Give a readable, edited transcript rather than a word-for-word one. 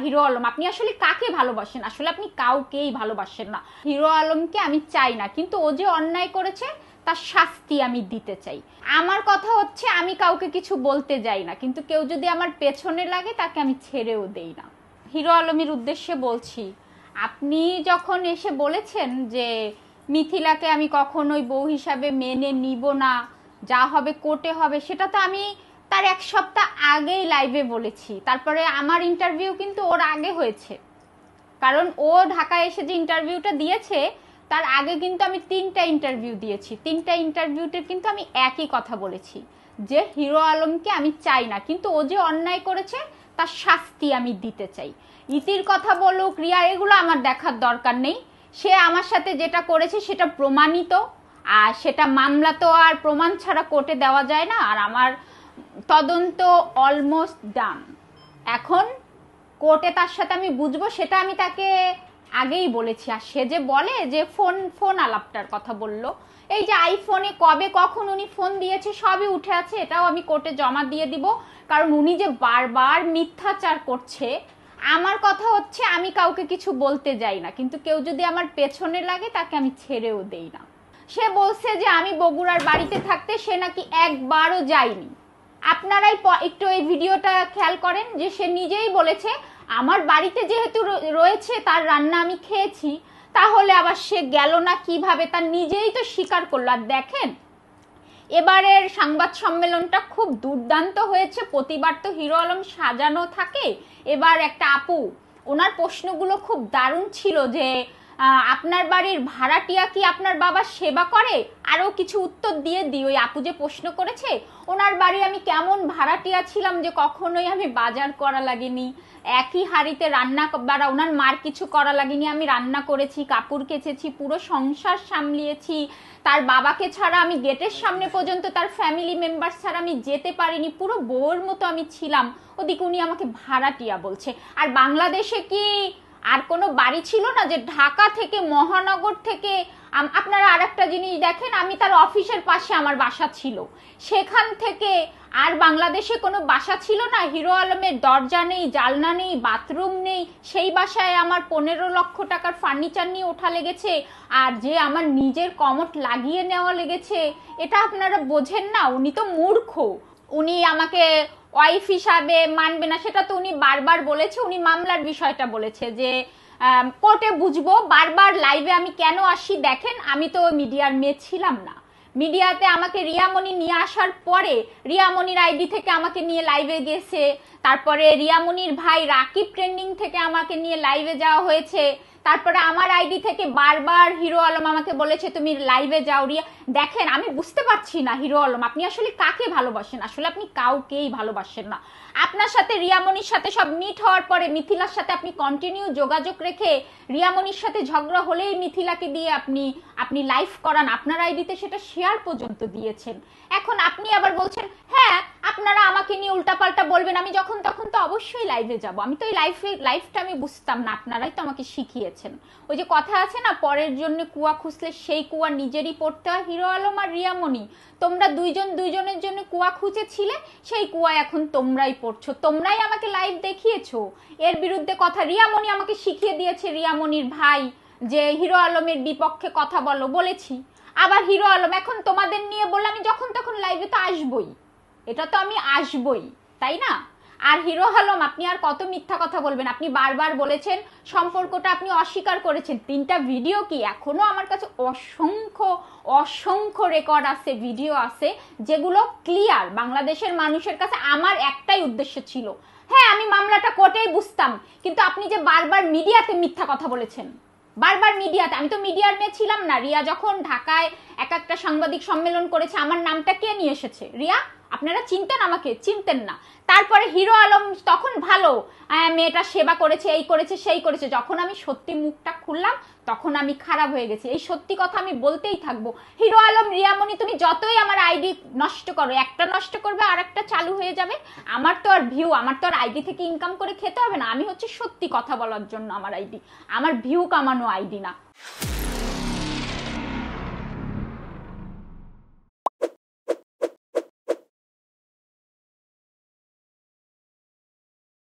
Hero Alam, আপনি আসলে কাকে ভালোবাসেন? আসলে আপনি কাউকেই ভালোবাসেন না। হিরো আলমকে আমি চাই না, কিন্তু ও যে অন্যায় করেছে তার শাস্তি আমি দিতে চাই। আমার কথা হচ্ছে, আমি কাউকে কিছু বলতে যাই না, কিন্তু কেউ যদি আমার পেছনে লাগে তাকে আমি ছেড়েও দেই না। হিরো আলমের উদ্দেশ্যে বলছি, আপনি যখন এসে বলেছেন যে মিথিলাকে আমি কখনোই বউ হিসাবে মেনে নিব না, যা হবে কোর্টে হবে, সেটা তো আমি তার এক সপ্তাহ আগেই লাইভে বলেছি। তারপরে আমার ইন্টারভিউ কিন্তু ওর আগে হয়েছে, কারণ ও ঢাকায় এসে যে ইন্টারভিউটা দিয়েছে তার আগে কিন্তু আমি 3টা ইন্টারভিউ দিয়েছি। 3টা ইন্টারভিউতে কিন্তু আমি একই কথা বলেছি যে হিরো আলমকে আমি চাই না, কিন্তু ও যে অন্যায় করেছে তার শাস্তি আমি দিতে চাই। ইতির কথা বলুক, রিয়া, এগুলো আমার দেখার দরকার নেই। সে আমার সাথে যেটা করেছে সেটা প্রমাণিত, আর সেটা মামলা তো আর প্রমাণ ছাড়া কোর্টে দেওয়া যায় না। আর আমার তদন্ত অলমোস্ট ডান। এখন কোর্টে তার সাথে আমি বুঝবো, সেটা আমি তাকে আগেই বলেছি। আর সে যে বলে যে ফোন আলাপটার কথা বললো, এই যে আইফোনে কবে কখন উনি ফোন দিয়েছে সবই উঠে আছে, এটাও আমি কোর্টে জমা দিয়ে দিব। কারণ উনি যে বারবার মিথ্যাচার করছে। আমার কথা হচ্ছে, আমি কাউকে কিছু বলতে যাই না, কিন্তু কেউ যদি আমার পেছনে লাগে তাকে আমি ছেড়েও দেই না। সে বলছে যে আমি বগুড়ার বাড়িতে থাকতে সে নাকি একবারও যায়নি। আপনারাই একটু এই ভিডিওটা খেয়াল করেন যে সে নিজেই বলেছে আমার বাড়িতে যেহেতু রয়েছে তার রান্না আমি খেয়েছি, তাহলে আবার সে গেল না কিভাবে, তার নিজেই তো স্বীকার করলো। আর দেখেন, এবারের সংবাদ সম্মেলনটা খুব দুর্দান্ত হয়েছে। প্রতিবার তো হিরো আলম সাজানো থাকে, এবার একটা আপু, ওনার প্রশ্নগুলো খুব দারুণ ছিল যে আপনার বাড়ির ভাড়াটিয়া কি আপনার বাবার সেবা করে, আরও কিছু উত্তর দিয়ে দিই। ওই আপু যে প্রশ্ন করেছে ওনার বাড়ি আমি কেমন ভাড়াটিয়া ছিলাম যে কখনোই আমি বাজার করা লাগেনি, একই হাঁড়িতে রান্না, বা ওনার মার কিছু করা লাগেনি, আমি রান্না করেছি, কাপড় কেচেছি, পুরো সংসার সামলিয়েছি। তার বাবাকে ছাড়া আমি গেটের সামনে পর্যন্ত তার ফ্যামিলি মেম্বার ছাড়া আমি যেতে পারিনি, পুরো বউর মতো আমি ছিলাম। ওদিকে উনি আমাকে ভাড়াটিয়া বলছে। আর বাংলাদেশে কি আর কোনো বাড়ি ছিল না যে ঢাকা থেকে, মহানগর থেকে? আপনারা আর একটা জিনিস দেখেন, আমি তার অফিসের পাশে আমার বাসা ছিল, সেখান থেকে আর বাংলাদেশে কোনো বাসা ছিল না? হিরো আলমের দরজা নেই, জালনা নেই, বাথরুম নেই, সেই বাসায় আমার 15 লক্ষ টাকার ফার্নিচার নিয়ে ওঠা লেগেছে, আর যে আমার নিজের কমোড লাগিয়ে নেওয়া লেগেছে। এটা আপনারা বোঝেন না? উনি তো মূর্খ। উনি আমাকে ওয়াইফ হিসাবে মানবে না, সেটা তো উনি বারবার বলেছে। উনি মামলার বিষয়টা বলেছে যে কোর্টে বুঝবো। বারবার লাইভে আমি কেন আসি দেখেন, আমি তো মিডিয়ার মেয়ে ছিলাম না। মিডিয়াতে আমাকে রিয়ামণি নিয়ে আসার পরে রিয়ামণির আইডি থেকে আমাকে নিয়ে লাইভে গেছে, তারপরে রিয়ামণির ভাই রাকিব ট্রেন্ডিং থেকে আমাকে নিয়ে লাইভে যাওয়া হয়েছে, তারপরে আমার আইডি থেকে বারবার হিরো আলম আমাকে বলেছে তুমি লাইভে যাও। রিয়া, দেখেন, আমি বুঝতে পারছি না হিরো আলম আপনি আসলে কাকে ভালোবাসেন? আসলে আপনি কাউকেই ভালোবাসেন না। আপনার সাথে রিয়ামণির সাথে সব মিট হওয়ার পরে মিথিলার সাথে আপনি কন্টিনিউ যোগাযোগ রেখে রিয়ামণির সাথে ঝগড়া হলেই মিথিলাকে দিয়ে আপনি লাইভ করান, আপনার আইডিতে সেটা শেয়ার পর্যন্ত দিয়েছেন। এখন আপনি আবার বলছেন হ্যাঁ আপনারা আমাকে নিয়ে উল্টাপাল্টা বলবেন, আমি যখন তখন তো অবশ্যই লাইভে যাব। আমি তো এই লাইফটা আমি বুঝতাম না, আপনারাই তো আমাকে শিখিয়েছেন। ওই যে কথা আছে না, পরের জন্য কুয়া খুঁজলে সেই কুয়া নিজেরই পড়তে হয়। হিরো আলম আর রিয়ামণি, তোমরা দুইজনের জন্য কুয়া খুঁজেছিলে, সেই কুয়া এখন তোমরাই পড়ছো, তোমরাই আমাকে লাইভ দেখিয়েছো। এর বিরুদ্ধে কথা রিয়ামণি আমাকে শিখিয়ে দিয়েছে, রিয়ামণির ভাই, যে হিরো আলমের বিপক্ষে কথা বলেছি। আবার হিরো আলম এখন তোমাদের নিয়ে বললে আমি যখন তখন লাইভে তো আসবই, এটা তো আমি আসবই, তাই না? আর হিরো আলম আপনি আর কত মিথ্যা কথা বলবেন? আপনি বারবার বলেছেন সম্পর্কটা আপনি অস্বীকার করেছেন। 3টা ভিডিও কি, এখনো আমার কাছে অসংখ্য রেকর্ড আছে, ভিডিও আছে, যেগুলো ক্লিয়ার। বাংলাদেশের মানুষের কাছে আমার একটাই উদ্দেশ্য ছিল, হ্যাঁ আমি মামলাটা কোর্টেই বুঝতাম, কিন্তু আপনি যে বারবার মিডিয়াতে মিথ্যা কথা বলেছেন, বারবার মিডিয়াতে। আমি তো মিডিয়ার মেয়ে ছিলাম না। রিয়া যখন ঢাকায় একটা সাংবাদিক সম্মেলন করেছে, আমার নামটা কে নিয়ে এসেছে? রিয়া। আপনারা চিনতেন আমাকে? চিনতেন না। তারপরে হিরো আলম তখন ভালো, মেয়েটা সেবা করেছে, এই করেছে সেই করেছে। যখন আমি সত্যি মুখটা খুললাম তখন আমি খারাপ হয়ে গেছি। এই সত্যি কথা আমি বলতেই থাকবো। হিরো আলম, রিয়ামণি, তুমি যতই আমার আইডি নষ্ট করো, একটা নষ্ট করবে আর একটা চালু হয়ে যাবে। আমার তো আর ভিউ, আমার তো আর আইডি থেকে ইনকাম করে খেতে হবে না। আমি হচ্ছে সত্যি কথা বলার জন্য আমার আইডি, আমার ভিউ কামানো আইডি না।